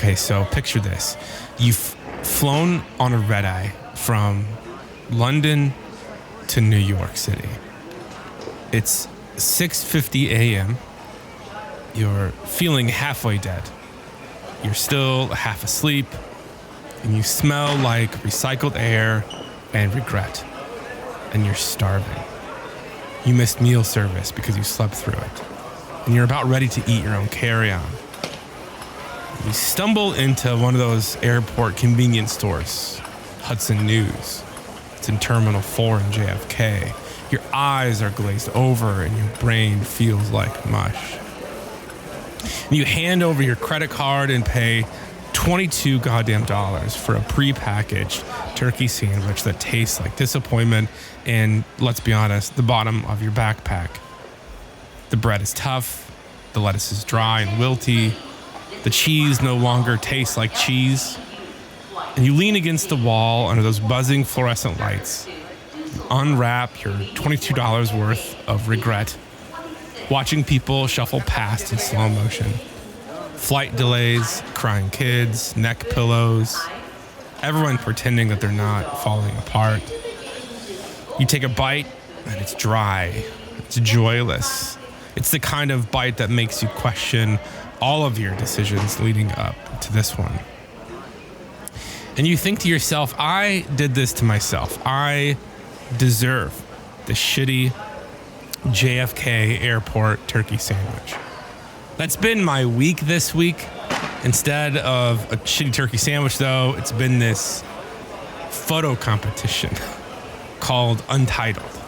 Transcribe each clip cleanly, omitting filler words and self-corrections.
Okay, so picture this. You've flown on a red eye from London to New York City. It's 6:50 a.m. You're feeling halfway dead. You're still half asleep, and you smell like recycled air and regret, and you're starving. You missed meal service because you slept through it, and you're about ready to eat your own carry-on. You stumble into one of those airport convenience stores, Hudson News. It's in Terminal 4 in JFK. Your eyes are glazed over and your brain feels like mush. And you hand over your credit card and pay $22 goddamn for a prepackaged turkey sandwich that tastes like disappointment and, let's be honest, the bottom of your backpack. The bread is tough, the lettuce is dry and wilty, the cheese no longer tastes like cheese, and you lean against the wall under those buzzing fluorescent lights. You unwrap your $22 worth of regret, watching people shuffle past in slow motion. Flight delays, crying kids, neck pillows, everyone pretending that they're not falling apart. You take a bite and it's dry, it's joyless. It's the kind of bite that makes you question all of your decisions leading up to this one. And you think to yourself, I did this to myself. I deserve the shitty JFK airport turkey sandwich. That's been my week this week. Instead of a shitty turkey sandwich, though, it's been this photo competition called Untitled.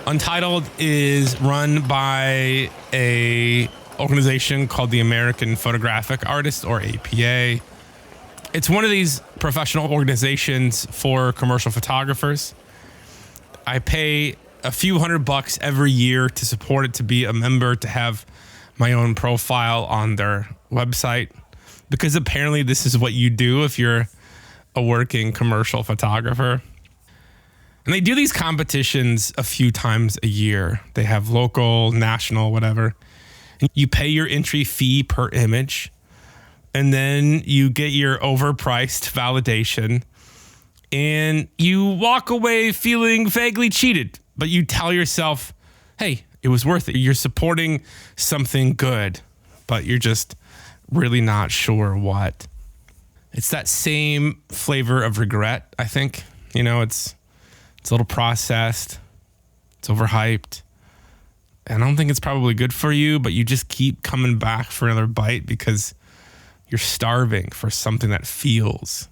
Untitled is run by a organization called the American Photographic Artists, or APA. It's one of these professional organizations for commercial photographers. I pay a few $100 every year to support it, to be a member, to have my own profile on their website, because apparently this is what you do if you're a working commercial photographer. And they do these competitions a few times a year. They have local, national, whatever. And you pay your entry fee per image, and then you get your overpriced validation, and you walk away feeling vaguely cheated. But you tell yourself, hey, it was worth it. You're supporting something good, but you're just really not sure what. It's that same flavor of regret, I think. You know, it's a little processed. It's overhyped. And I don't think it's probably good for you, but you just keep coming back for another bite because you're starving for something that feels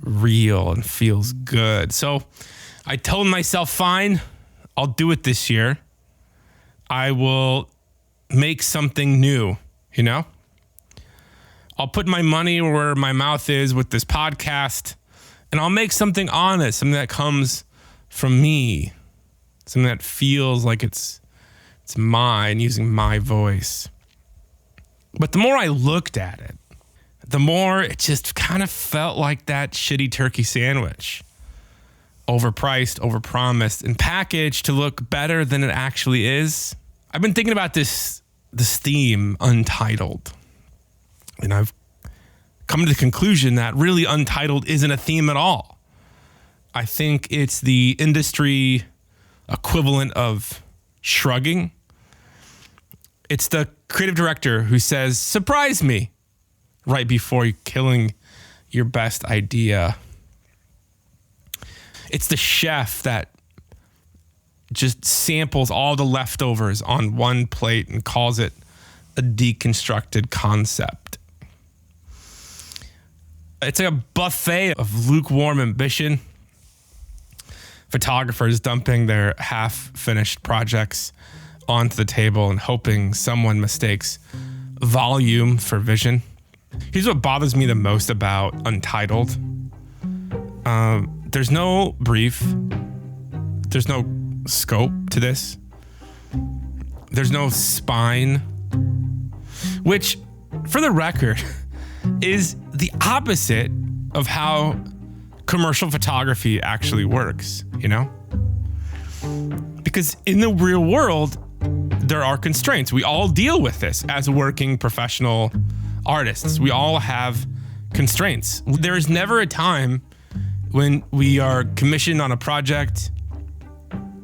real and feels good. So I told myself, fine, I'll do it this year. I will make something new, you know? I'll put my money where my mouth is with this podcast, and I'll make something honest, something that comes from me, something that feels like it's mine, using my voice. But the more I looked at it, the more it just kind of felt like that shitty turkey sandwich. Overpriced, overpromised, and packaged to look better than it actually is. I've been thinking about this theme, Untitled. And I've come to the conclusion that really Untitled isn't a theme at all. I think it's the industry equivalent of shrugging. It's the creative director who says, surprise me, right before you're killing your best idea. It's the chef that just samples all the leftovers on one plate and calls it a deconstructed concept. It's like a buffet of lukewarm ambition. Photographers dumping their half-finished projects onto the table and hoping someone mistakes volume for vision. Here's what bothers me the most about Untitled. There's no brief. There's no scope to this. There's no spine, which, for the record, is the opposite of how commercial photography actually works, you know? Because in the real world, there are constraints. We all deal with this as working professional artists. We all have constraints. There is never a time when we are commissioned on a project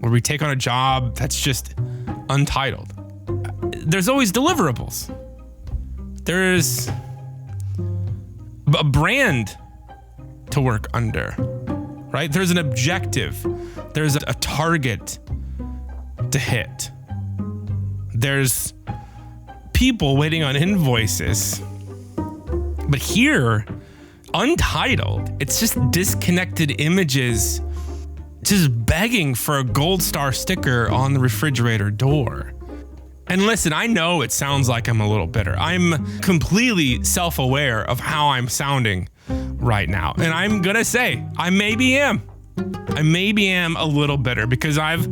or we take on a job that's just untitled. There's always deliverables. There's a brand to work under, right? There's an objective. There's a target to hit. There's people waiting on invoices. But here, untitled, it's just disconnected images just begging for a gold star sticker on the refrigerator door. And listen, I know it sounds like I'm a little bitter. I'm completely self-aware of how I'm sounding right now. And I'm gonna say, I maybe am a little bitter because I've,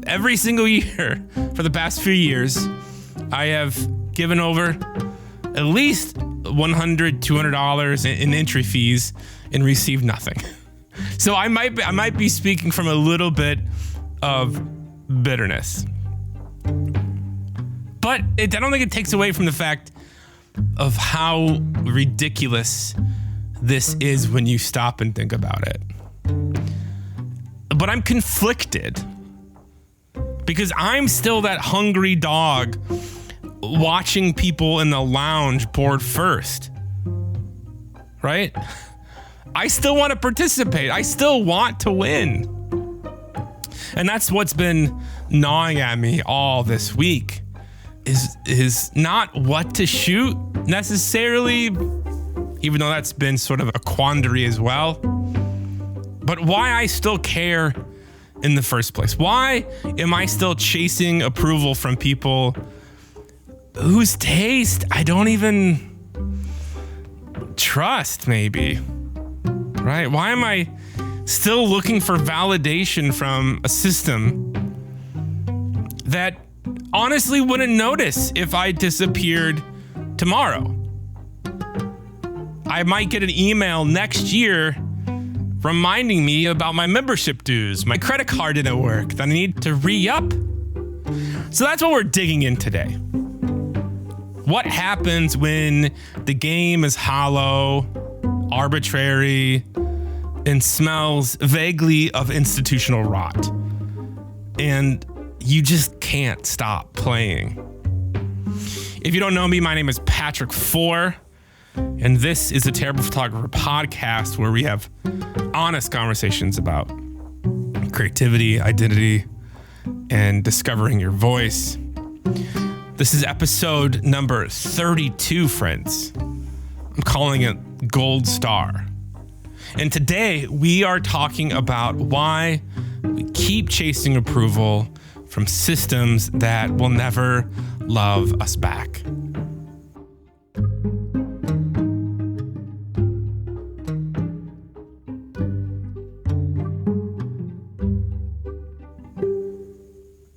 every single year for the past few years, I have given over at least $100, $200 in entry fees and received nothing. So I might be speaking from a little bit of bitterness. But I don't think it takes away from the fact of how ridiculous this is when you stop and think about it. But I'm conflicted because I'm still that hungry dog watching people in the lounge board first, right? I still want to participate. I still want to win. And that's what's been gnawing at me all this week is not what to shoot necessarily, even though that's been sort of a quandary as well, but why I still care in the first place. Why am I still chasing approval from people whose taste I don't even trust, maybe, right? Why am I still looking for validation from a system that honestly wouldn't notice if I disappeared tomorrow? I might get an email next year reminding me about my membership dues. My credit card didn't work, that I need to re-up. So that's what we're digging in today. What happens when the game is hollow, arbitrary, and smells vaguely of institutional rot, and you just can't stop playing? If you don't know me, my name is Patrick Four, and this is the Terrible Photographer podcast, where we have honest conversations about creativity, identity, and discovering your voice. This is episode number 32, friends. I'm calling it Gold Star. And today we are talking about why we keep chasing approval from systems that will never love us back.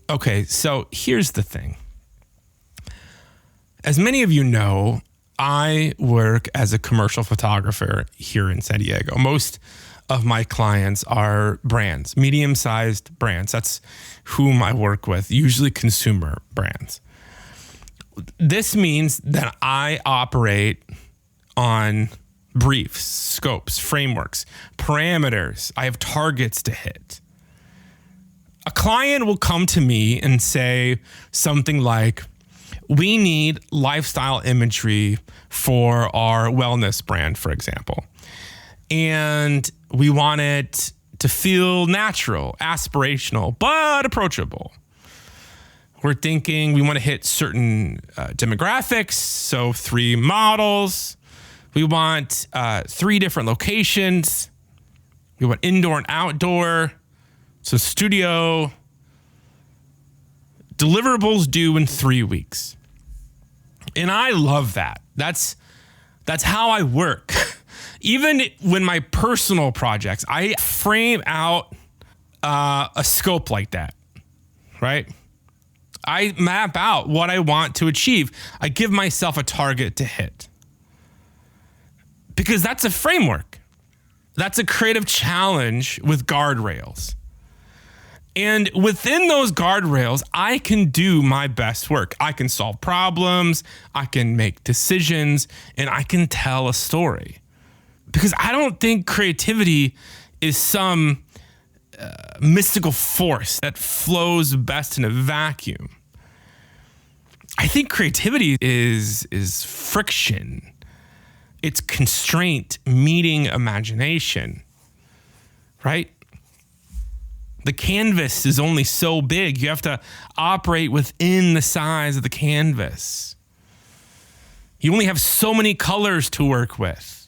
Okay, so here's the thing. As many of you know, I work as a commercial photographer here in San Diego. Most of my clients are brands, medium-sized brands. That's whom I work with, usually consumer brands. This means that I operate on briefs, scopes, frameworks, parameters. I have targets to hit. A client will come to me and say something like, we need lifestyle imagery for our wellness brand, for example. And we want it to feel natural, aspirational, but approachable. We're thinking we want to hit certain demographics, so 3 models. We want 3 different locations. We want indoor and outdoor, so studio. Deliverables due in 3 weeks. And I love that. That's how I work. Even when my personal projects, I frame out a scope like that, right? I map out what I want to achieve. I give myself a target to hit. Because that's a framework. That's a creative challenge with guardrails. And within those guardrails, I can do my best work. I can solve problems, I can make decisions, and I can tell a story. Because I don't think creativity is some mystical force that flows best in a vacuum. I think creativity is friction. It's constraint meeting imagination, right? The canvas is only so big. You have to operate within the size of the canvas. You only have so many colors to work with.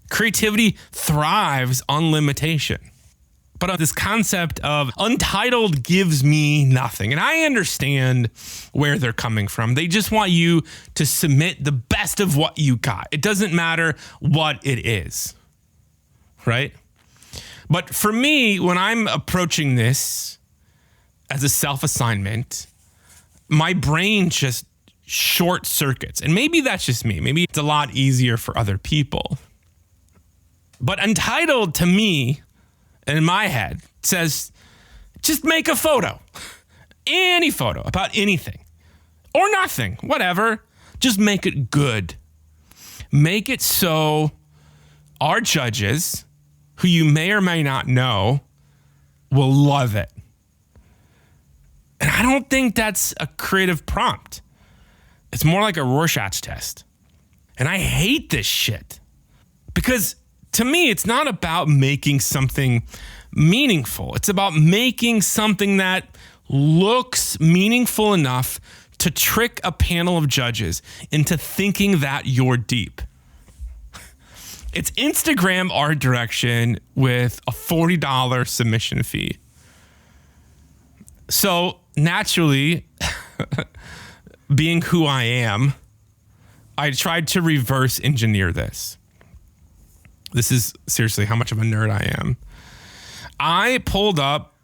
Creativity thrives on limitation. But this concept of untitled gives me nothing. And I understand where they're coming from. They just want you to submit the best of what you got. It doesn't matter what it is, right? But for me, when I'm approaching this as a self-assignment, my brain just short circuits. And maybe that's just me. Maybe it's a lot easier for other people. But untitled to me, in my head, says, just make a photo. Any photo about anything. Or nothing. Whatever. Just make it good. Make it so our judges, who you may or may not know, will love it. And I don't think that's a creative prompt. It's more like a Rorschach test. And I hate this shit. Because to me, it's not about making something meaningful. It's about making something that looks meaningful enough to trick a panel of judges into thinking that you're deep. It's Instagram art direction with a $40 submission fee. So naturally, being who I am, I tried to reverse engineer this. This is seriously how much of a nerd I am. I pulled up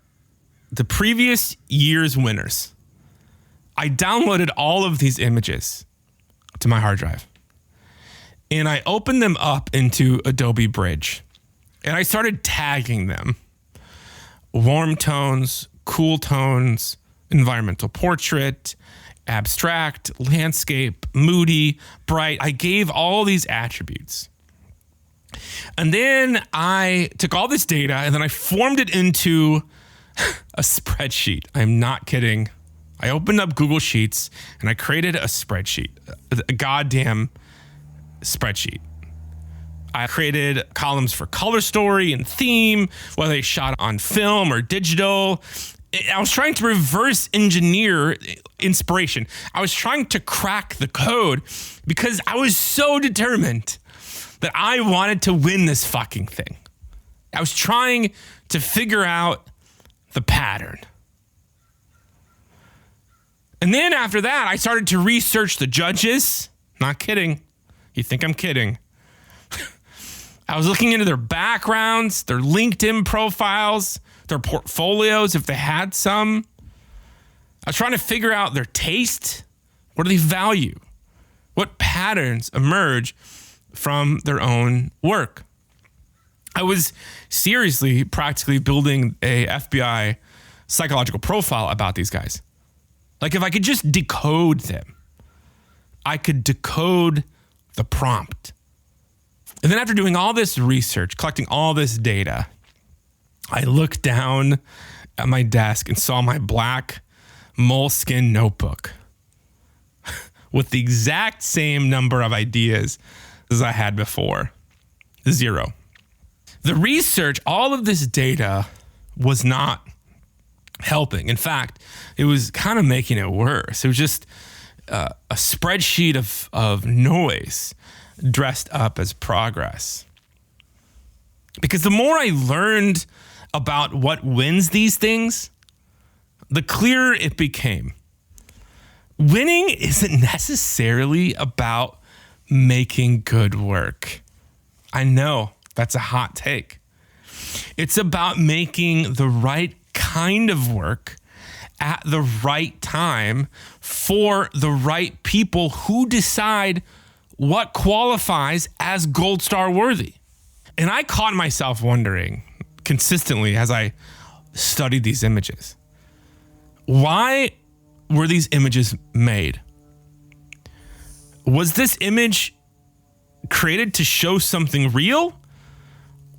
the previous year's winners. I downloaded all of these images to my hard drive. And I opened them up into Adobe Bridge. And I started tagging them. Warm tones, cool tones, environmental portrait, abstract, landscape, moody, bright. I gave all these attributes. And then I took all this data and then I formed it into a spreadsheet. I'm not kidding. I opened up Google Sheets and I created a spreadsheet, a goddamn spreadsheet. I created columns for color story and theme, whether they shot on film or digital. I was trying to reverse engineer inspiration. I was trying to crack the code because I was so determined that I wanted to win this fucking thing. I was trying to figure out the pattern. And then after that, I started to research the judges. Not kidding. You think I'm kidding. I was looking into their backgrounds, their LinkedIn profiles, their portfolios, if they had some. I was trying to figure out their taste. What do they value? What patterns emerge from their own work? I was seriously, practically building a FBI psychological profile about these guys. Like if I could just decode them, I could decode the prompt. And then after doing all this research, collecting all this data, I looked down at my desk and saw my black moleskin notebook with the exact same number of ideas as I had before. 0. The research, all of this data was not helping. In fact, it was kind of making it worse. It was just a spreadsheet of noise dressed up as progress. Because the more I learned about what wins these things, the clearer it became. Winning isn't necessarily about making good work. I know that's a hot take. It's about making the right kind of work at the right time for the right people who decide what qualifies as gold star worthy. And I caught myself wondering consistently as I studied these images, Why were these images made? Was this image created to show something real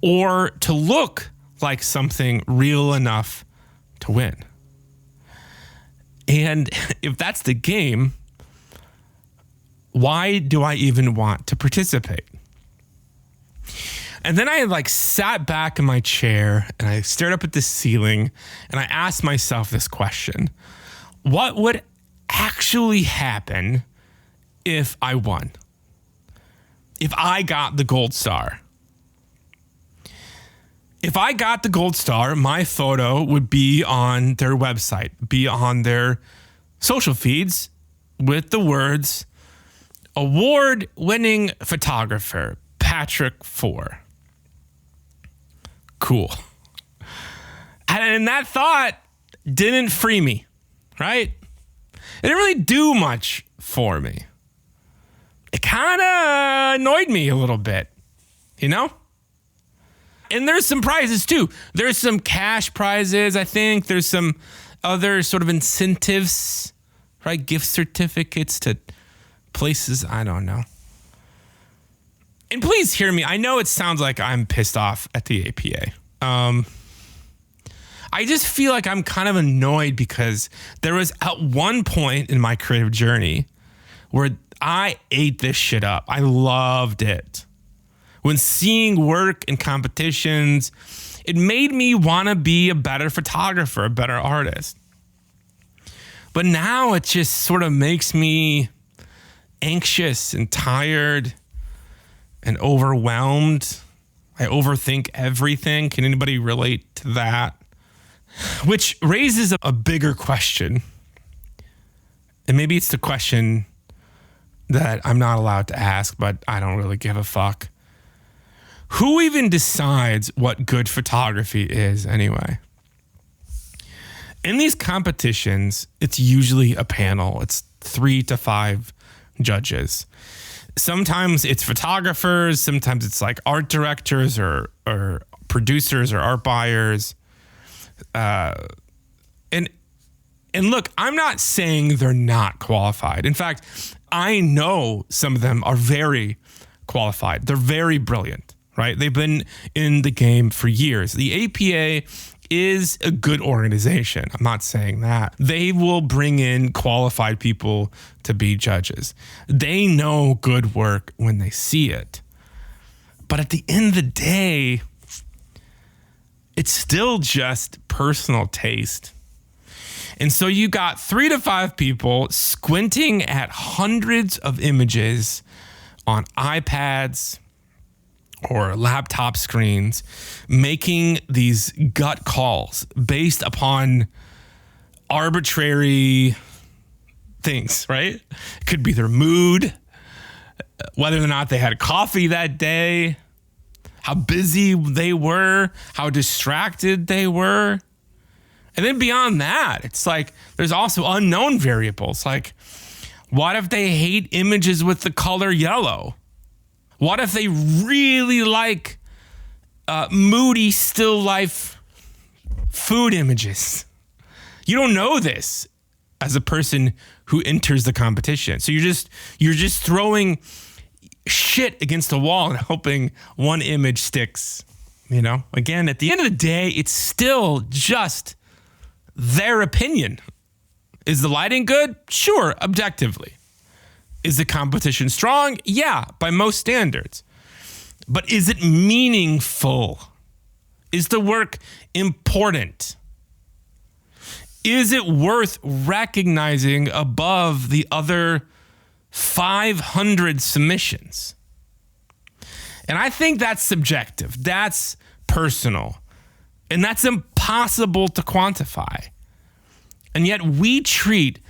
or to look like something real enough to win? And if that's the game, why do I even want to participate? And then I sat back in my chair and I stared up at the ceiling and I asked myself this question: what would actually happen if I won? If I got the gold star? If I got the gold star, my photo would be on their website, be on their social feeds with the words, award-winning photographer, Patrick 4. Cool. And that thought didn't free me, right? It didn't really do much for me. It kind of annoyed me a little bit, you know? And there's some prizes too. There's some cash prizes, I think. There's some other sort of incentives, right? Gift certificates to places, I don't know. And please hear me. I know it sounds like I'm pissed off at the APA. I just feel like I'm kind of annoyed because there was at one point in my creative journey where I ate this shit up. I loved it. When seeing work in competitions, it made me want to be a better photographer, a better artist. But now it just sort of makes me anxious and tired and overwhelmed. I overthink everything. Can anybody relate to that? Which raises a bigger question. And maybe it's the question that I'm not allowed to ask, but I don't really give a fuck. Who even decides what good photography is anyway? In these competitions, it's usually a panel. It's 3 to 5 judges. Sometimes it's photographers. Sometimes it's art directors or producers or art buyers. And look, I'm not saying they're not qualified. In fact, I know some of them are very qualified. They're very brilliant, right? They've been in the game for years. The APA is a good organization. I'm not saying that. They will bring in qualified people to be judges. They know good work when they see it. But at the end of the day, it's still just personal taste. And so you got 3 to 5 people squinting at hundreds of images on iPads or laptop screens, making these gut calls based upon arbitrary things, right? It could be their mood, whether or not they had coffee that day, how busy they were, how distracted they were. And then beyond that, it's there's also unknown variables. What if they hate images with the color yellow? What if they really like moody still life food images? You don't know this as a person who enters the competition. So you're just throwing shit against the wall and hoping one image sticks. You know, again, at the end of the day, it's still just their opinion. Is the lighting good? Sure, objectively. Is the competition strong? Yeah, by most standards. But is it meaningful? Is the work important? Is it worth recognizing above the other 500 submissions? And I think that's subjective. That's personal. And that's impossible to quantify. And yet we treat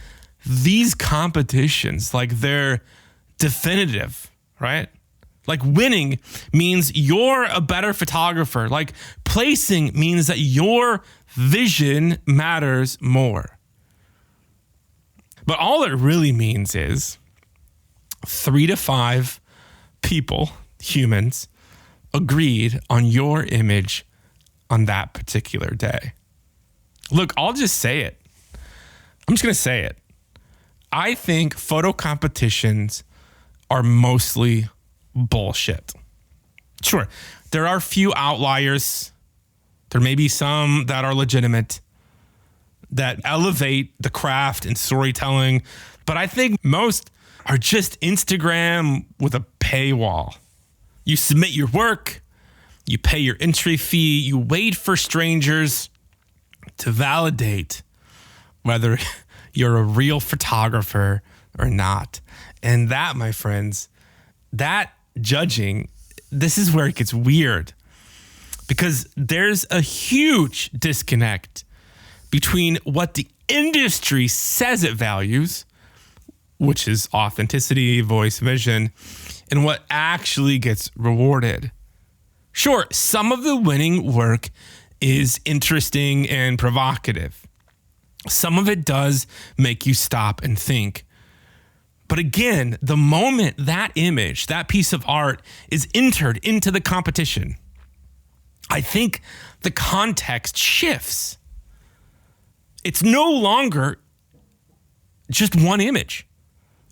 these competitions like they're definitive, right? Like winning means you're a better photographer. Like placing means that your vision matters more. But all it really means is 3 to 5 people, humans, agreed on your image on that particular day. Look, I'll just say it. I'm just going to say it. I think photo competitions are mostly bullshit. Sure, there are a few outliers. There may be some that are legitimate, that elevate the craft and storytelling. But I think most are just Instagram with a paywall. You submit your work, you pay your entry fee, you wait for strangers to validate whether you're a real photographer or not. And that, my friends, that judging, this is where it gets weird, because there's a huge disconnect between what the industry says it values, which is authenticity, voice, vision, and what actually gets rewarded. Sure, some of the winning work is interesting and provocative. Some of it does make you stop and think. But again, the moment that image, that piece of art is entered into the competition, I think the context shifts. It's no longer just one image.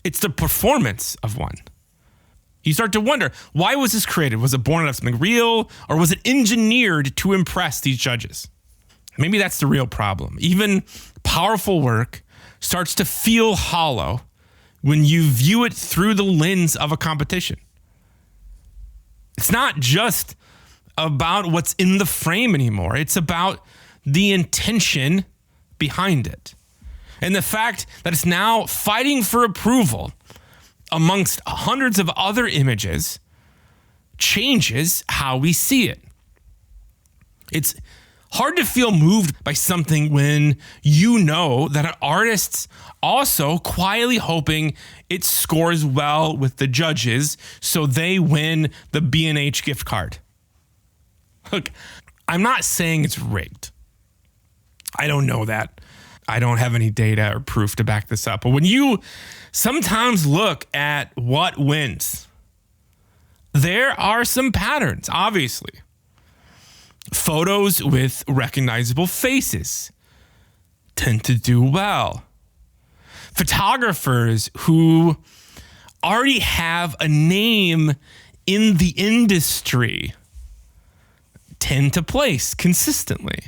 It's the performance of one. You start to wonder, why was this created? Was it born out of something real, or was it engineered to impress these judges? Maybe that's the real problem. Even powerful work starts to feel hollow when you view it through the lens of a competition. It's not just about what's in the frame anymore. It's about the intention behind it. And the fact that it's now fighting for approval amongst hundreds of other images changes how we see it. It's hard to feel moved by something when you know that an artist's also quietly hoping it scores well with the judges so they win the B&H gift card. Look, I'm not saying it's rigged. I don't know that. I don't have any data or proof to back this up. But when you sometimes look at what wins, there are some patterns, obviously. Photos with recognizable faces tend to do well. Photographers who already have a name in the industry tend to place consistently.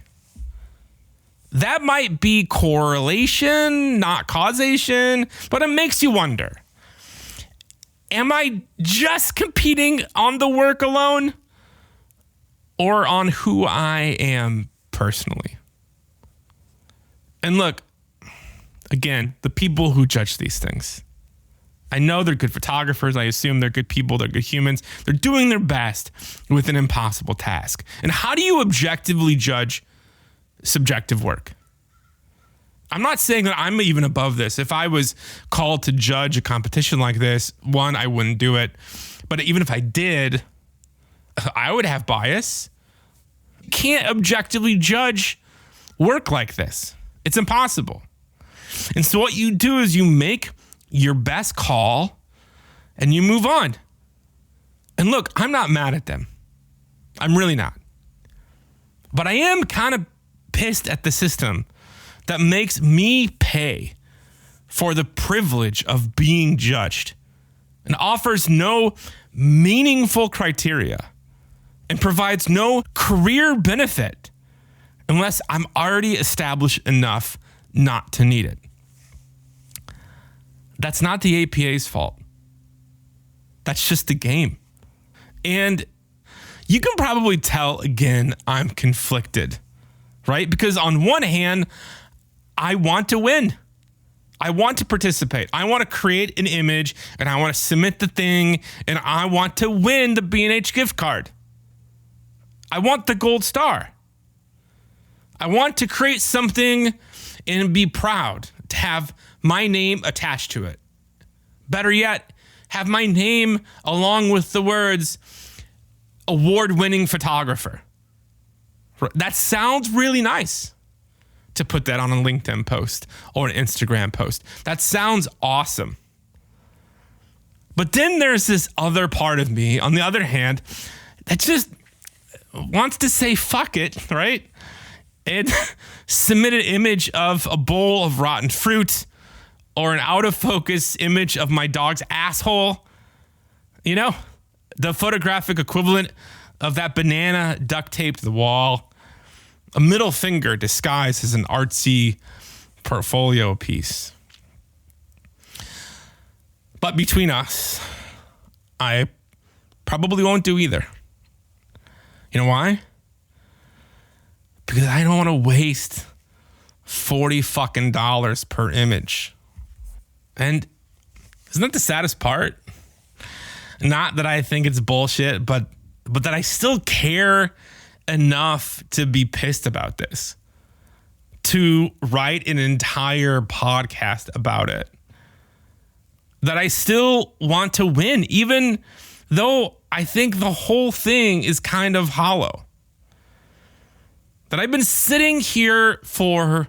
That might be correlation, not causation, but it makes you wonder. Am I just competing on the work alone, or on who I am personally? And look, again, the people who judge these things, I know they're good photographers. I assume they're good people. They're good humans. They're doing their best with an impossible task. And how do you objectively judge subjective work? I'm not saying that I'm even above this. If I was called to judge a competition like this, one, I wouldn't do it. But even if I did, I would have bias. You can't objectively judge work like this. It's impossible. And so what you do is you make your best call and you move on. And look, I'm not mad at them. I'm really not. But I am kind of pissed at the system that makes me pay for the privilege of being judged and offers no meaningful criteria and provides no career benefit unless I'm already established enough not to need it. That's not the APA's fault. That's just the game. And you can probably tell, again, I'm conflicted, right? Because on one hand, I want to win. I want to participate. I want to create an image and I want to submit the thing and I want to win the B&H gift card. I want the gold star. I want to create something and be proud to have my name attached to it. Better yet, have my name along with the words award-winning photographer. That sounds really nice to put that on a LinkedIn post or an Instagram post. That sounds awesome. But then there's this other part of me, on the other hand, that just wants to say fuck it, right? and submit an image of a bowl of rotten fruit or an out of focus image of my dog's asshole. You know, the photographic equivalent of that banana duct taped to the wall. A middle finger disguised as an artsy portfolio piece. But between us, I probably won't do either. You know why? Because I don't want to waste $40 fucking per image. And isn't that the saddest part? Not that I think it's bullshit, but that I still care enough to be pissed about this, to write an entire podcast about it, that I still want to win, even though I think the whole thing is kind of hollow. That I've been sitting here for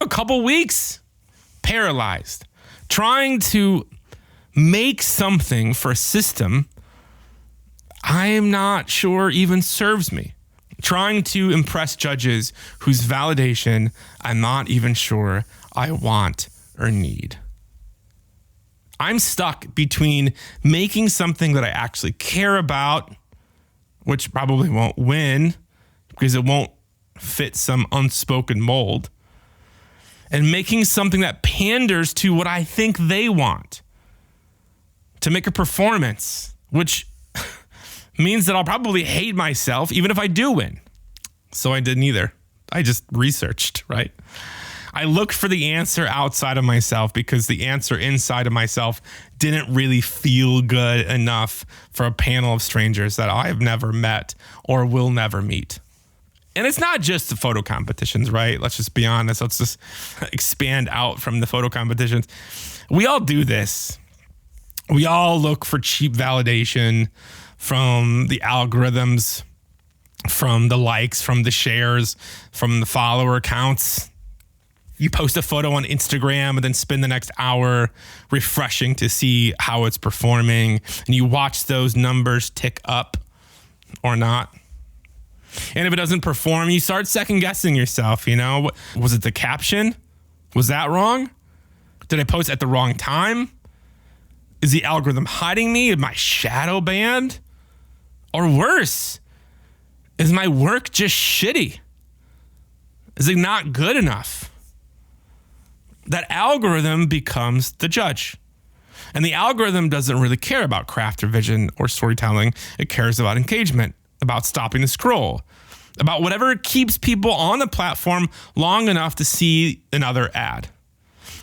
a couple weeks, paralyzed, trying to make something for a system I am not sure even serves me. Trying to impress judges whose validation I'm not even sure I want or need. I'm stuck between making something that I actually care about, which probably won't win because it won't fit some unspoken mold, and making something that panders to what I think they want. To make a performance, which means that I'll probably hate myself even if I do win. So I did neither. I just researched, right? I looked for the answer outside of myself because the answer inside of myself didn't really feel good enough for a panel of strangers that I have never met or will never meet. And it's not just the photo competitions, right? Let's just be honest. Let's just expand out from the photo competitions. We all do this. We all look for cheap validation from the algorithms, from the likes, from the shares, from the follower counts. You post a photo on Instagram and then spend the next hour refreshing to see how it's performing. And you watch those numbers tick up or not. And if it doesn't perform, you start second guessing yourself. You know, was it the caption? Was that wrong? Did I post at the wrong time? Is the algorithm hiding me? Am I shadow banned? Or worse, is my work just shitty? Is it not good enough? That algorithm becomes the judge. And the algorithm doesn't really care about craft or vision or storytelling. It cares about engagement, about stopping the scroll, about whatever keeps people on the platform long enough to see another ad.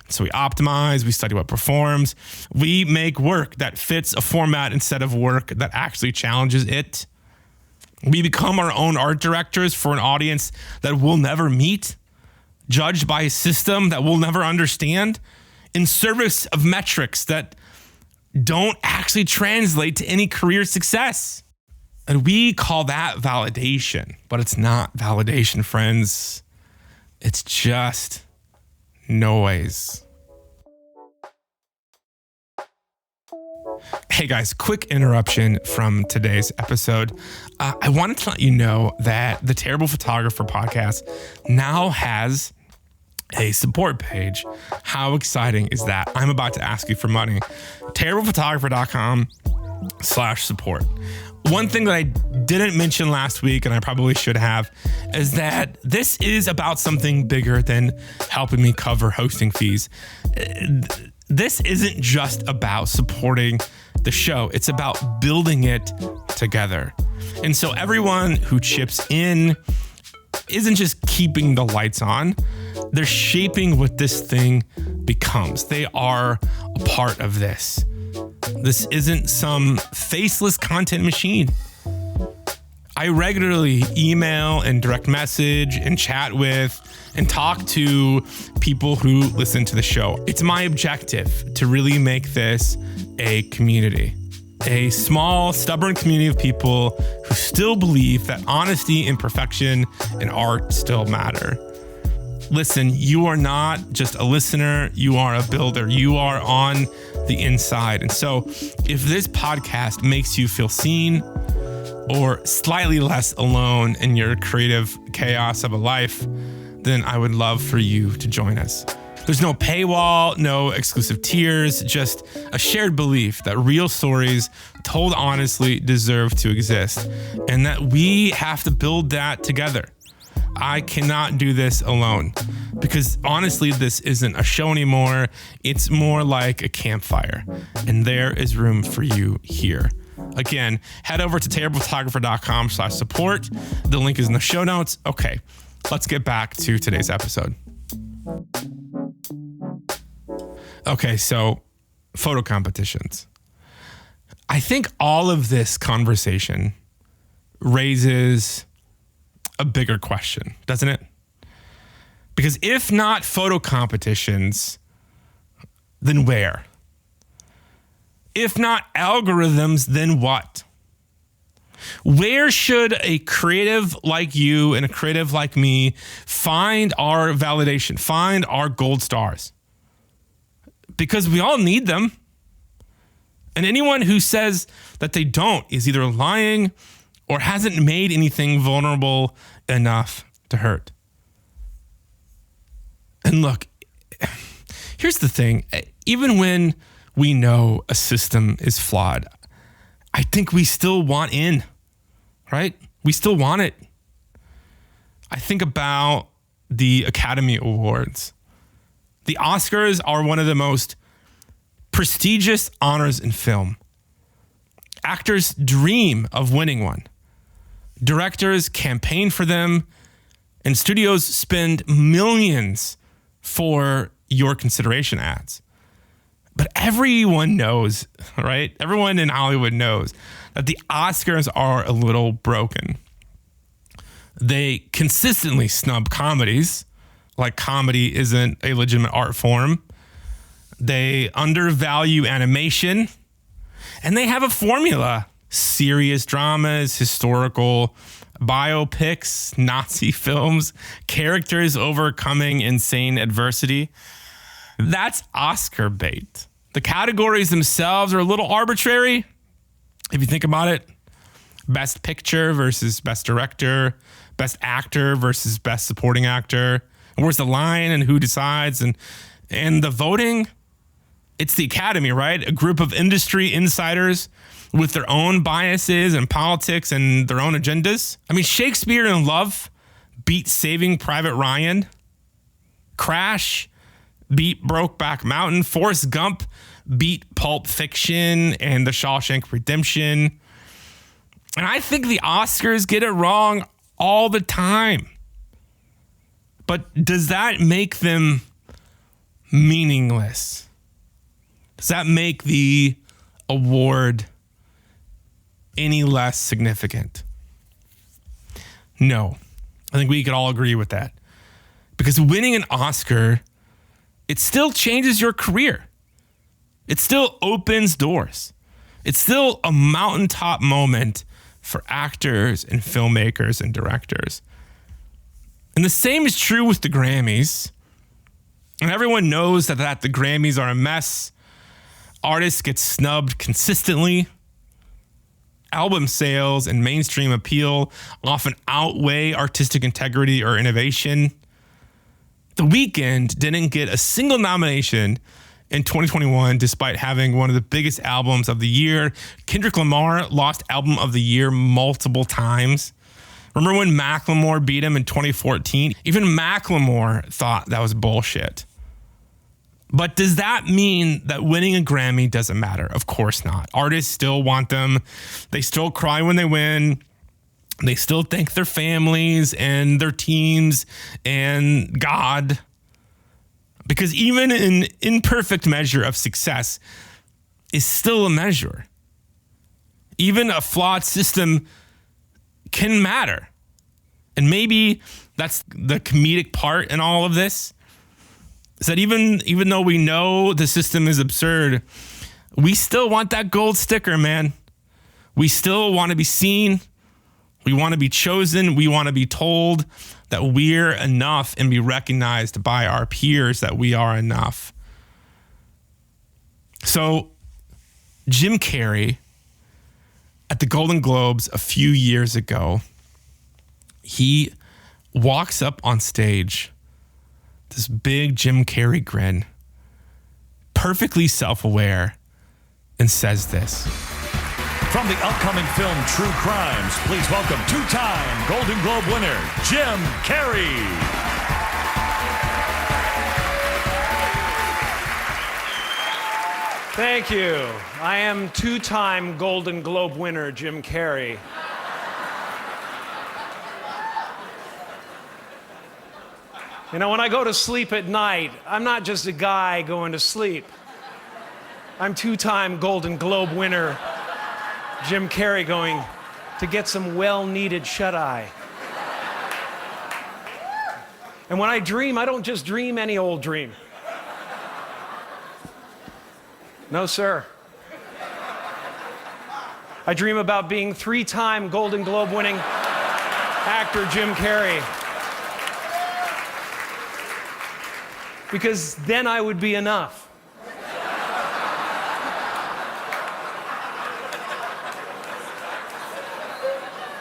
So we optimize, we study what performs, we make work that fits a format instead of work that actually challenges it. We become our own art directors for an audience that we'll never meet, judged by a system that we'll never understand, in service of metrics that don't actually translate to any career success. And we call that validation, but it's not validation, friends. It's just noise. Hey guys, quick interruption from today's episode. I wanted to let you know that the Terrible Photographer podcast now has a support page. How exciting is that? I'm about to ask you for money. terriblephotographer.com/support. One thing that I didn't mention last week, and I probably should have, is that this is about something bigger than helping me cover hosting fees. This isn't just about supporting the show. It's about building it together. And so everyone who chips in isn't just keeping the lights on. They're shaping what this thing becomes. They are a part of this. This isn't some faceless content machine. I regularly email and direct message and chat with and talk to people who listen to the show. It's my objective to really make this a community, a small, stubborn community of people who still believe that honesty, imperfection, and art still matter. Listen, you are not just a listener, you are a builder. You are on the inside. And so if this podcast makes you feel seen, or slightly less alone in your creative chaos of a life, then I would love for you to join us. There's no paywall, no exclusive tiers, just a shared belief that real stories told honestly deserve to exist, and that we have to build that together. I cannot do this alone, because honestly, this isn't a show anymore. It's more like a campfire, and there is room for you here. Again, head over to terriblephotographer.com/support. The link is in the show notes. Okay, let's get back to today's episode. Okay, so photo competitions. I think all of this conversation raises a bigger question, doesn't it? Because if not photo competitions, then where? If not algorithms, then what? Where should a creative like you and a creative like me find our validation, find our gold stars? Because we all need them. And anyone who says that they don't is either lying or hasn't made anything vulnerable enough to hurt. And look, here's the thing. Even when we know a system is flawed, I think we still want in, right? We still want it. I think about the Academy Awards. The Oscars are one of the most prestigious honors in film. Actors dream of winning one. Directors campaign for them, and studios spend millions for your consideration ads. But everyone knows, right? Everyone in Hollywood knows that the Oscars are a little broken. They consistently snub comedies, like comedy isn't a legitimate art form. They undervalue animation, and they have a formula. Serious dramas, historical biopics, Nazi films, characters overcoming insane adversity. That's Oscar bait. The categories themselves are a little arbitrary, if you think about it. Best picture versus best director, best actor versus best supporting actor. Where's the line and who decides? And the voting, it's the Academy, right? A group of industry insiders with their own biases and politics and their own agendas. I mean, Shakespeare in Love beat Saving Private Ryan. Crash beat Brokeback Mountain. Forrest Gump beat Pulp Fiction and The Shawshank Redemption. And I think the Oscars get it wrong all the time. But does that make them meaningless? Does that make the award any less significant? No. I think we could all agree with that. Because winning an Oscar, it still changes your career. It still opens doors. It's still a mountaintop moment for actors and filmmakers and directors. And the same is true with the Grammys. And everyone knows that the Grammys are a mess. Artists get snubbed consistently. Album sales and mainstream appeal often outweigh artistic integrity or innovation. The Weeknd didn't get a single nomination in 2021, despite having one of the biggest albums of the year. Kendrick Lamar lost Album of the Year multiple times. Remember when Macklemore beat him in 2014? Even Macklemore thought that was bullshit. But does that mean that winning a Grammy doesn't matter? Of course not. Artists still want them. They still cry when they win. They still thank their families and their teams and God. Because even an imperfect measure of success is still a measure. Even a flawed system can matter. And maybe that's the comedic part in all of this. Is that even though we know the system is absurd, we still want that gold sticker, man. We still want to be seen. We want to be chosen. We want to be told that we're enough and be recognized by our peers that we are enough. So Jim Carrey at the Golden Globes a few years ago, he walks up on stage, this big Jim Carrey grin, perfectly self-aware, and says this. From the upcoming film True Crimes, please welcome two-time Golden Globe winner, Jim Carrey. Thank you. I am two-time Golden Globe winner, Jim Carrey. You know, when I go to sleep at night, I'm not just a guy going to sleep. I'm two-time Golden Globe winner, Jim Carrey, going to get some well-needed shut-eye. And when I dream, I don't just dream any old dream. No, sir. I dream about being three-time Golden Globe winning actor Jim Carrey. Because then I would be enough.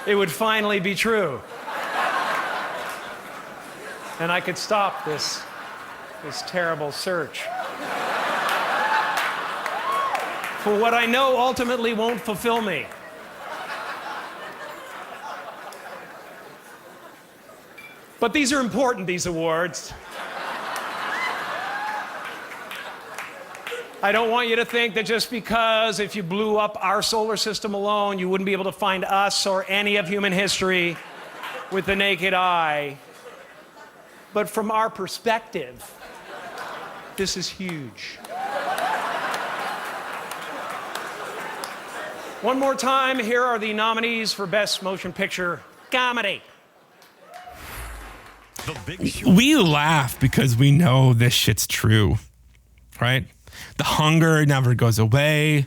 It would finally be true. And I could stop this terrible search for what I know ultimately won't fulfill me. But these are important, these awards. I don't want you to think that just because if you blew up our solar system alone, you wouldn't be able to find us or any of human history with the naked eye. But from our perspective, this is huge. One more time, here are the nominees for Best Motion Picture Comedy. We laugh because we know this shit's true, right? The hunger never goes away.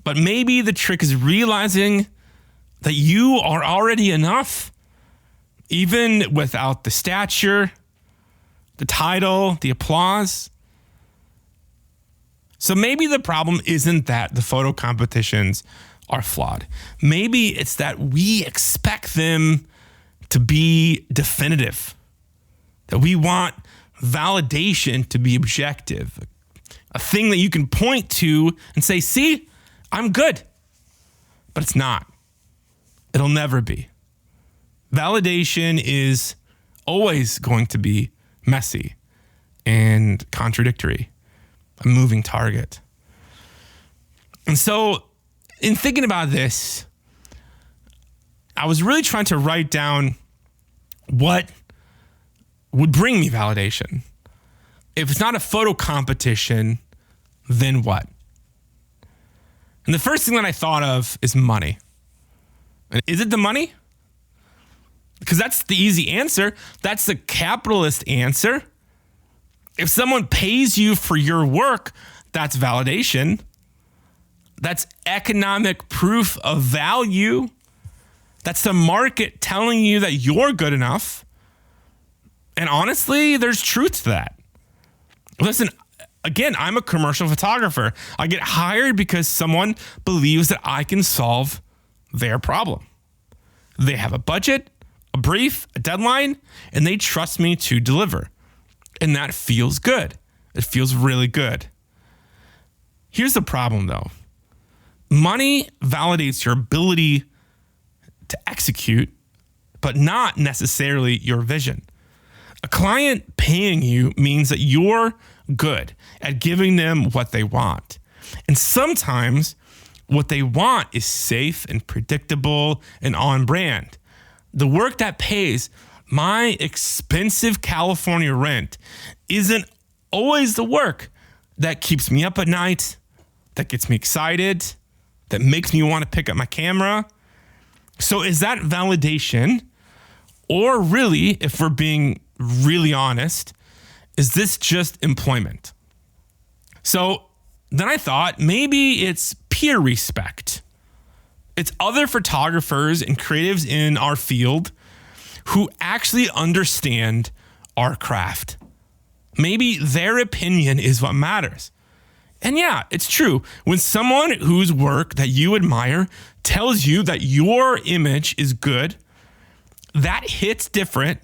But maybe the trick is realizing that you are already enough, even without the stature, the title, the applause. So maybe the problem isn't that the photo competitions are flawed. Maybe it's that we expect them to be definitive, that we want validation to be objective, a thing that you can point to and say, see, I'm good. But it's not. It'll never be. Validation is always going to be messy and contradictory, a moving target. And so in thinking about this, I was really trying to write down what would bring me validation. If it's not a photo competition, then what? And the first thing that I thought of is money. And is it the money? Because that's the easy answer. That's the capitalist answer. If someone pays you for your work, that's validation. That's economic proof of value. That's the market telling you that you're good enough. And honestly, there's truth to that. Listen, again, I'm a commercial photographer. I get hired because someone believes that I can solve their problem. They have a budget, a brief, a deadline, and they trust me to deliver. And that feels good. It feels really good. Here's the problem, though. Money validates your ability to execute, but not necessarily your vision. A client paying you means that you're good at giving them what they want. And sometimes what they want is safe and predictable and on brand. The work that pays my expensive California rent isn't always the work that keeps me up at night, that gets me excited, that makes me want to pick up my camera. So is that validation? Or really, if we're being really honest, is this just employment? So then I thought maybe it's peer respect. It's other photographers and creatives in our field who actually understand our craft. Maybe their opinion is what matters. And yeah, it's true. When someone whose work that you admire tells you that your image is good, that hits different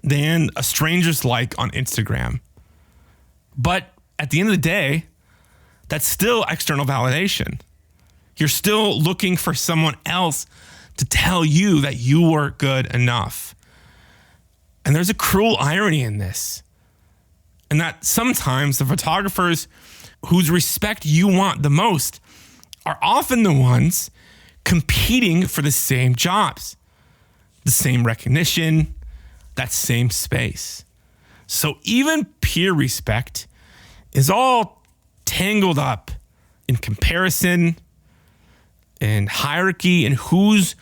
than a stranger's like on Instagram. But at the end of the day, that's still external validation. You're still looking for someone else to tell you that you were good enough. And there's a cruel irony in this. And that sometimes the photographers whose respect you want the most are often the ones competing for the same jobs, the same recognition, that same space. So even peer respect is all tangled up in comparison and hierarchy and who's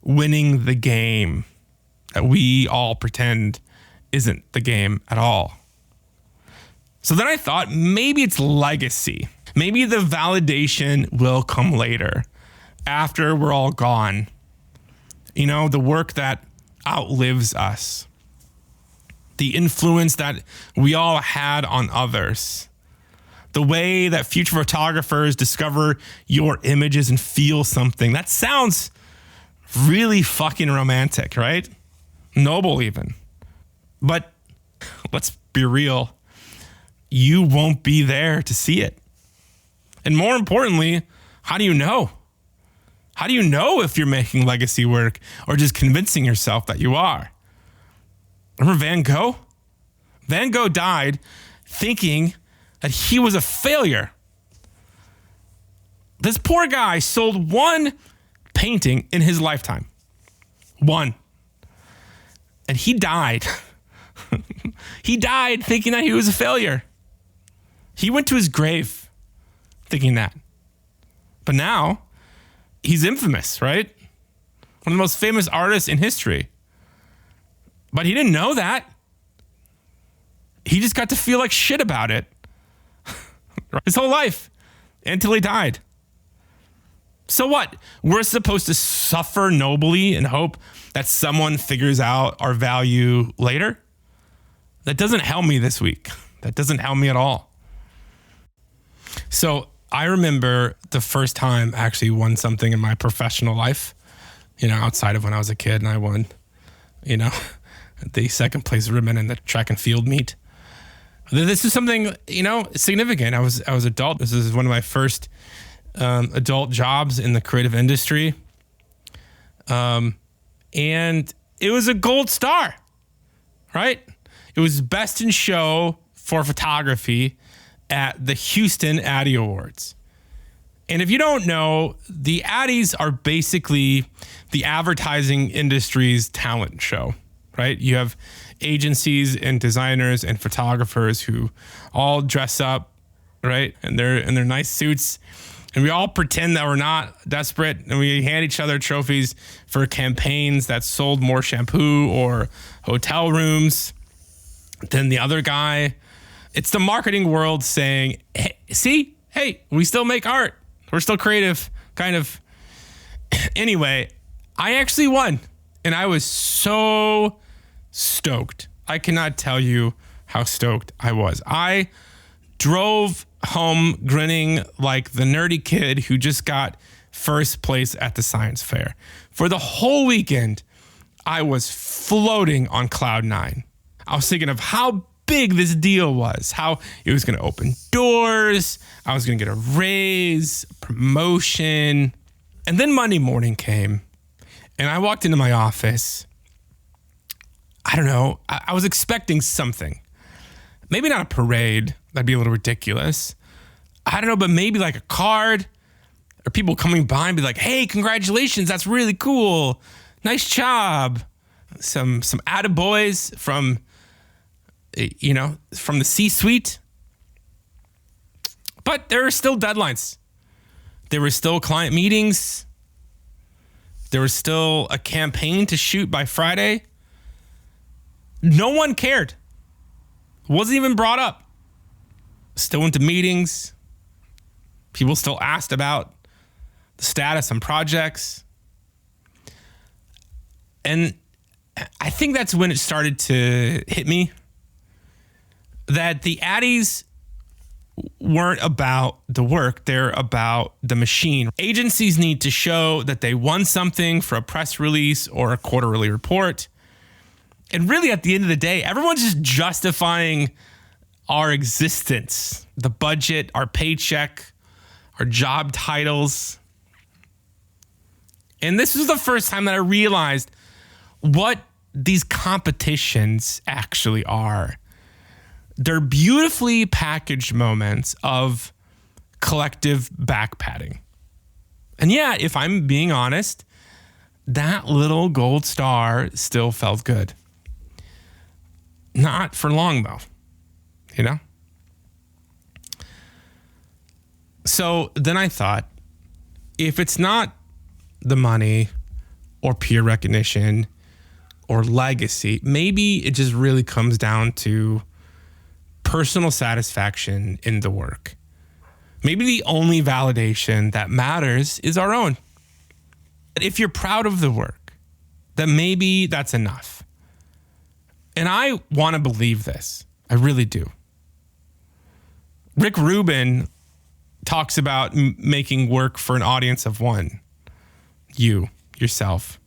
winning the game that we all pretend isn't the game at all. So then I thought maybe it's legacy. Maybe the validation will come later after we're all gone. You know, the work that outlives us. The influence that we all had on others. The way that future photographers discover your images and feel something. That sounds really fucking romantic, right? Noble even. But let's be real. You won't be there to see it. And more importantly, how do you know? How do you know if you're making legacy work or just convincing yourself that you are? Remember Van Gogh? Van Gogh died thinking that he was a failure. This poor guy sold one painting in his lifetime. One. And he died. He died thinking that he was a failure. He went to his grave thinking that. But now, he's infamous, right? One of the most famous artists in history. But he didn't know that. He just got to feel like shit about it his whole life until he died. So what? We're supposed to suffer nobly and hope that someone figures out our value later? That doesn't help me this week. That doesn't help me at all. So I remember the first time I actually won something in my professional life, you know, outside of when I was a kid and I won, you know, the second place ribbon in the track and field meet. This is something, you know, significant. I was adult. This is one of my first adult jobs in the creative industry. And it was a gold star, right? It was best in show for photography at the Houston Addy Awards. And if you don't know, the Addies are basically the advertising industry's talent show, right? You have agencies and designers and photographers who all dress up, right? And they're in their nice suits. And we all pretend that we're not desperate. And we hand each other trophies for campaigns that sold more shampoo or hotel rooms than the other guy. It's the marketing world saying, hey, see, hey, we still make art. We're still creative, kind of. Anyway, I actually won. And I was so stoked. I cannot tell you how stoked I was. I drove home grinning like the nerdy kid who just got first place at the science fair. For the whole weekend, I was floating on cloud nine. I was thinking of how big this deal was, how it was going to open doors, I was going to get a raise, promotion. And then Monday morning came, and I walked into my office. I don't know, I was expecting something. Maybe not a parade, that'd be a little ridiculous. I don't know, but maybe like a card or people coming by and be like, hey, congratulations, that's really cool. Nice job. Some attaboys from, you know, from the C-suite. But there are still deadlines. There were still client meetings. There was still a campaign to shoot by Friday. No one cared. Wasn't even brought up. Still went to meetings. People still asked about the status on projects. And I think that's when it started to hit me that the Addies weren't about the work. They're about the machine. Agencies need to show that they won something for a press release or a quarterly report. And really, at the end of the day, everyone's just justifying our existence, the budget, our paycheck, our job titles. And this was the first time that I realized what these competitions actually are. They're beautifully packaged moments of collective backpatting. And yeah, if I'm being honest, that little gold star still felt good. Not for long, though, you know? So then I thought, if it's not the money or peer recognition or legacy, maybe it just really comes down to personal satisfaction in the work. Maybe the only validation that matters is our own. If you're proud of the work, then maybe that's enough. And I want to believe this. I really do. Rick Rubin talks about making work for an audience of one. You, yourself.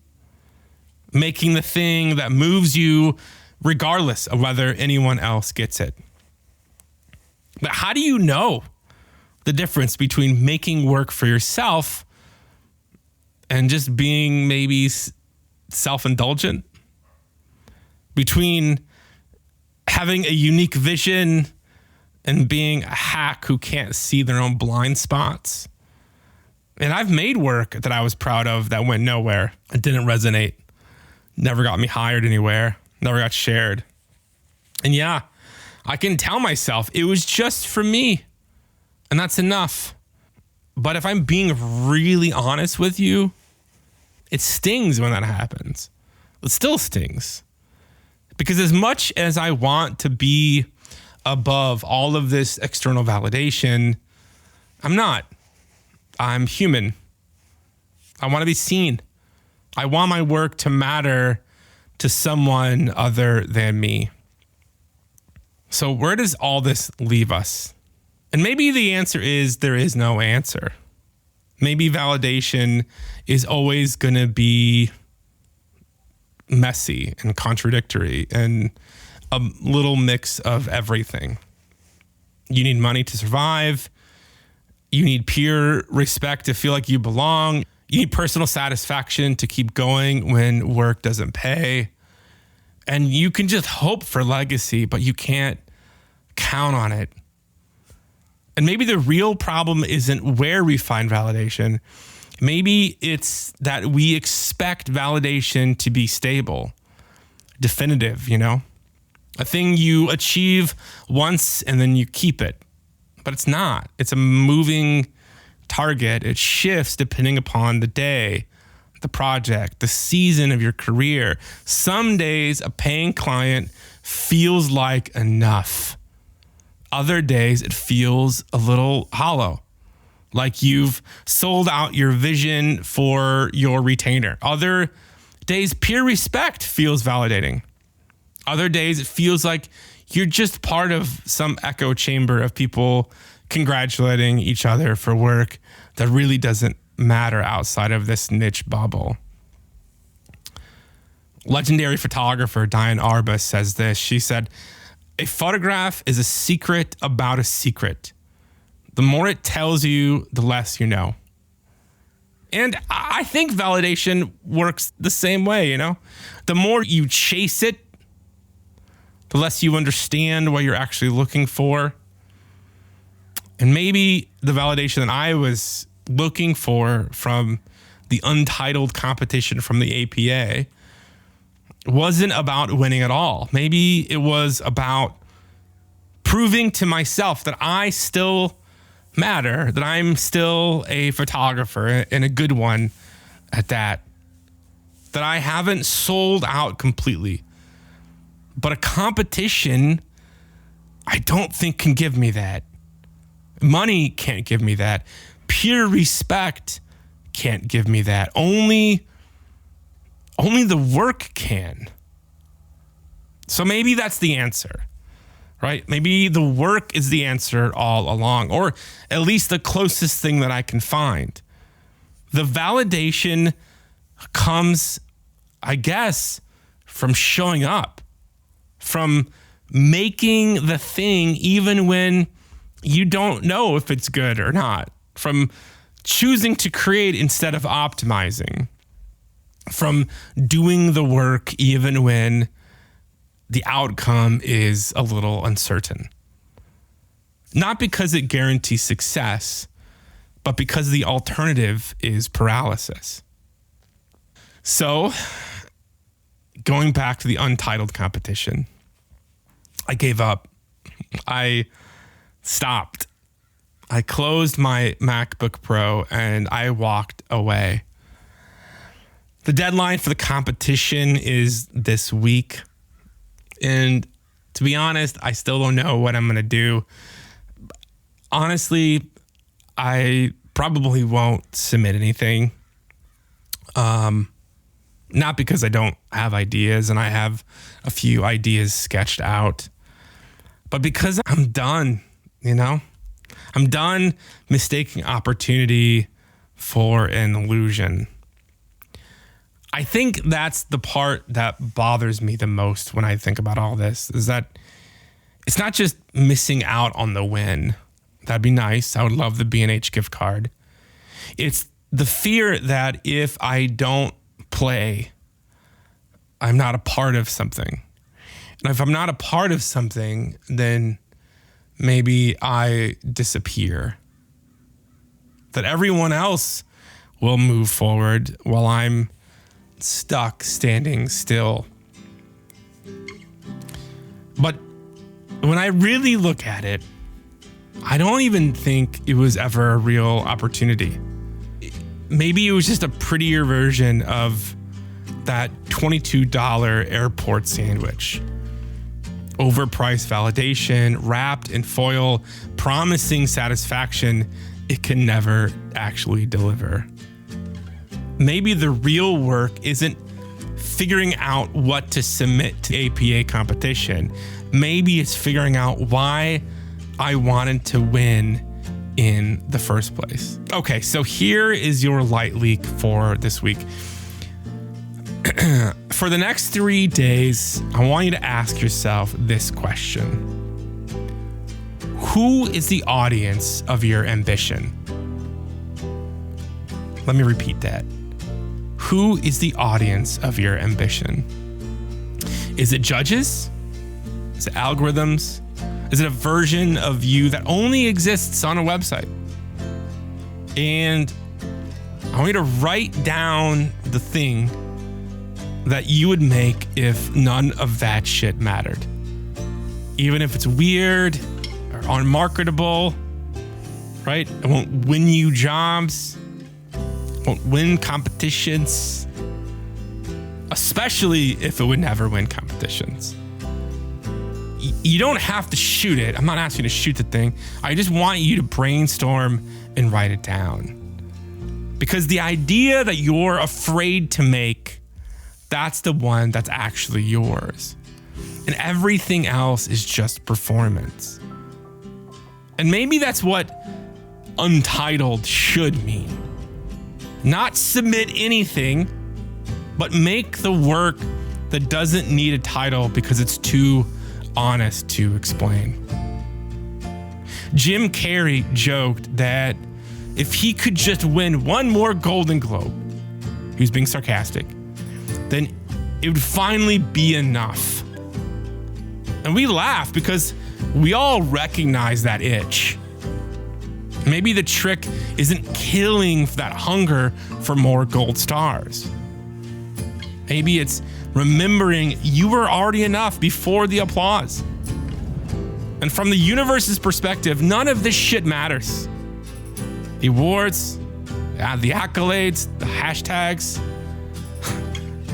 Making the thing that moves you regardless of whether anyone else gets it. But how do you know the difference between making work for yourself and just being maybe self-indulgent? Between having a unique vision and being a hack who can't see their own blind spots? And I've made work that I was proud of that went nowhere. It didn't resonate. Never got me hired anywhere. Never got shared. And yeah, I can tell myself it was just for me. And that's enough. But if I'm being really honest with you, it stings when that happens. It still stings. Because as much as I want to be above all of this external validation, I'm not. I'm human. I want to be seen. I want my work to matter to someone other than me. So where does all this leave us? And maybe the answer is there is no answer. Maybe validation is always going to be messy and contradictory and a little mix of everything. You need money to survive. You need peer respect to feel like you belong. You need personal satisfaction to keep going when work doesn't pay. And you can just hope for legacy, but you can't count on it. And maybe the real problem isn't where we find validation. Maybe it's that we expect validation to be stable, definitive, you know? A thing you achieve once and then you keep it. But it's not. It's a moving target. It shifts depending upon the day, the project, the season of your career. Some days a paying client feels like enough. Other days it feels a little hollow, like you've sold out your vision for your retainer. Other days peer respect feels validating. Other days it feels like you're just part of some echo chamber of people congratulating each other for work that really doesn't matter outside of this niche bubble. Legendary photographer Diane Arbus says this. She said, "A photograph is a secret about a secret. The more it tells you, the less you know." And I think validation works the same way, you know? The more you chase it, the less you understand what you're actually looking for. And maybe the validation that I was looking for from the Untitled competition from the APA wasn't about winning at all. Maybe it was about proving to myself that I still matter, that I'm still a photographer and a good one at that I haven't sold out completely. But a competition, I don't think can give me that. Money can't give me that. Peer respect can't give me that. Only the work can. So maybe that's the answer. right? Maybe the work is the answer all along, or at least the closest thing that I can find. The validation comes, I guess, from showing up, from making the thing even when you don't know if it's good or not, from choosing to create instead of optimizing, from doing the work even when the outcome is a little uncertain. Not because it guarantees success, but because the alternative is paralysis. So, going back to the Untitled competition, I gave up. I stopped. I closed my MacBook Pro and I walked away. The deadline for the competition is this week. And to be honest, I still don't know what I'm going to do. Honestly, I probably won't submit anything. Not because I don't have ideas, and I have a few ideas sketched out, but because I'm done, I'm done mistaking opportunity for an illusion. I think that's the part that bothers me the most when I think about all this, is that it's not just missing out on the win. That'd be nice. I would love the B&H gift card. It's the fear that if I don't play, I'm not a part of something. And if I'm not a part of something, then maybe I disappear. That everyone else will move forward while I'm stuck standing still. But when I really look at it, I don't even think it was ever a real opportunity. Maybe it was just a prettier version of that $22 airport sandwich. Overpriced validation, wrapped in foil, promising satisfaction it can never actually deliver. Maybe the real work isn't figuring out what to submit to APA competition. Maybe it's figuring out why I wanted to win in the first place. Okay, so here is your light leak for this week. For the next 3 days, I want you to ask yourself this question. Who is the audience of your ambition? Let me repeat that. Who is the audience of your ambition? Is it judges? Is it algorithms? Is it a version of you that only exists on a website? And I want you to write down the thing that you would make if none of that shit mattered. Even if it's weird or unmarketable, right? It won't win you jobs. It won't win competitions. Especially if it would never win competitions. You don't have to shoot it. I'm not asking you to shoot the thing. I just want you to brainstorm and write it down. Because the idea that you're afraid to make, that's the one that's actually yours. And everything else is just performance. And maybe that's what Untitled should mean. Not submit anything, but make the work that doesn't need a title because it's too honest to explain. Jim Carrey joked that if he could just win one more Golden Globe, he was being sarcastic, then it would finally be enough. And we laugh because we all recognize that itch. Maybe the trick isn't killing that hunger for more gold stars. Maybe it's remembering you were already enough before the applause. And from the universe's perspective, none of this shit matters. The awards, the accolades, the hashtags,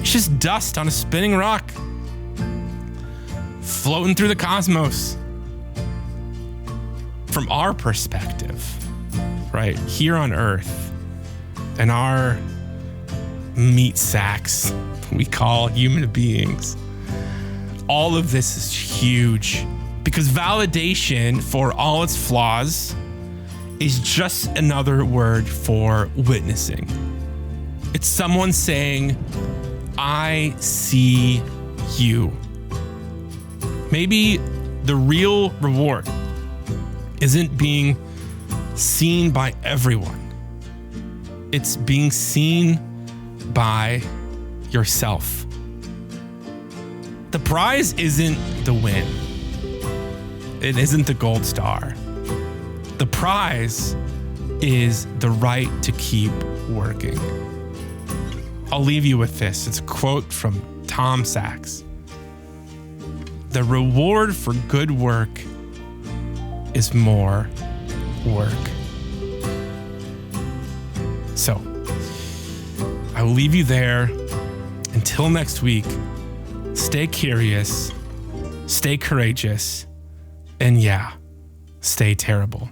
it's just dust on a spinning rock, floating through the cosmos. From our perspective, right, here on Earth, and our meat sacks we call human beings, all of this is huge Because validation, for all its flaws, is just another word for witnessing. It's someone saying, I see you. Maybe the real reward isn't being seen by everyone. It's being seen by yourself. The prize isn't the win. It isn't the gold star. The prize is the right to keep working. I'll leave you with this. It's a quote from Tom Sachs. The reward for good work is more work. So, I will leave you there. Until next week, stay curious, stay courageous, and yeah, stay terrible.